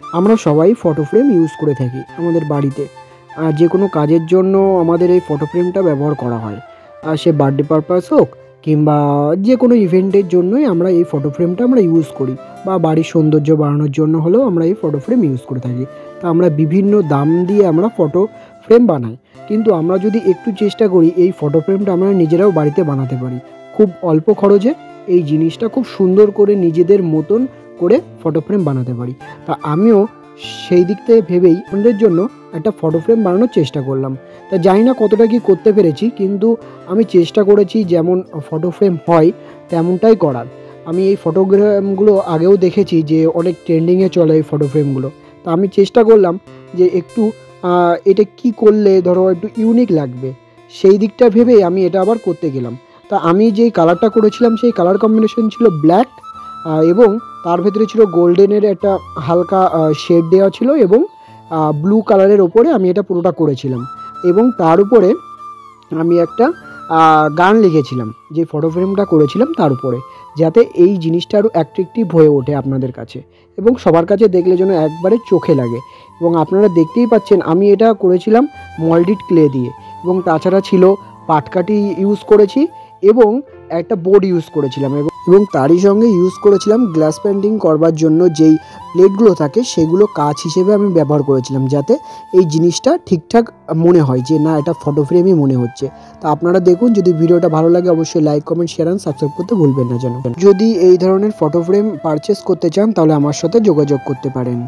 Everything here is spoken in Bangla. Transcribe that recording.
আমরা সবাই ফটো ফ্রেম ইউজ করে থাকি আমাদের বাড়িতে। যে কোনো কাজের জন্য আমাদের এই ফটো ফ্রেমটা ব্যবহার করা হয়। সে বার্থডে পারপাস হোক কিংবা যে কোনো ইভেন্টের জন্যই আমরা এই ফটো ফ্রেমটা আমরা ইউজ করি, বা বাড়ির সৌন্দর্য বাড়ানোর জন্য হলেও আমরা এই ফটো ফ্রেম ইউজ করে থাকি। তো আমরা বিভিন্ন দাম দিয়ে আমরা ফটো ফ্রেম বানাই, কিন্তু আমরা যদি একটু চেষ্টা করি এই ফটো ফ্রেমটা আমরা নিজেরাও বাড়িতে বানাতে পারি খুব অল্প খরচে। এই জিনিসটা খুব সুন্দর করে নিজেদের মতন করে ফটো ফ্রেম বানাতে পারি। তা আমিও সেই দিক থেকে ভেবেই আপনাদের জন্য একটা ফটো ফ্রেম বানানোর চেষ্টা করলাম। তা জানি না কতটা কি করতে পেরেছি, কিন্তু আমি চেষ্টা করেছি যেমন ফটো ফ্রেম হয় তেমনটাই করার। আমি এই ফটোগ্রামগুলো আগেও দেখেছি যে অনেক ট্রেন্ডিংয়ে চলে এই ফটো ফ্রেমগুলো। তা আমি চেষ্টা করলাম যে একটু এটা কি করলে ধরো একটু ইউনিক লাগবে, সেই দিকটা ভেবেই আমি এটা আবার করতে গেলাম। তা আমি যেই কালারটা করেছিলাম সেই কালার কম্বিনেশন ছিল ব্ল্যাক, এবং তার ভেতরে ছিল গোল্ডেনের একটা হালকা শেড দেওয়া ছিল, এবং ব্লু কালারের ওপরে আমি এটা পুরোটা করেছিলাম। এবং তার উপরে আমি একটা গান লিখেছিলাম যে ফটো ফ্রেমটা করেছিলাম তার উপরে, যাতে এই জিনিসটা আরও অ্যাট্রাকটিভ হয়ে ওঠে আপনাদের কাছে এবং সবার কাছে দেখলে যেন একবারে চোখে লাগে। এবং আপনারা দেখতেই পাচ্ছেন আমি এটা করেছিলাম মল্ডিড ক্লে দিয়ে, এবং তাছাড়া ছিল পাটকাঠি ইউজ করেছি, এবং একটা বোর্ড ইউজ করেছিলাম, এবং তারই সঙ্গে ইউজ করেছিলাম গ্লাস পেন্টিং করবার জন্য যেই প্লেটগুলো থাকে সেগুলো কাঁচ হিসেবে আমি ব্যবহার করেছিলাম, যাতে এই জিনিসটা ঠিকঠাক মনে হয় যে না এটা ফটো ফ্রেমই মনে হচ্ছে। তা আপনারা দেখুন, যদি ভিডিওটা ভালো লাগে অবশ্যই like, comment, share and subscribe করতে ভুলবেন না যেন। যদি এই ধরনের ফটো ফ্রেম পারচেস করতে চান তাহলে আমার সাথে যোগাযোগ করতে পারেন।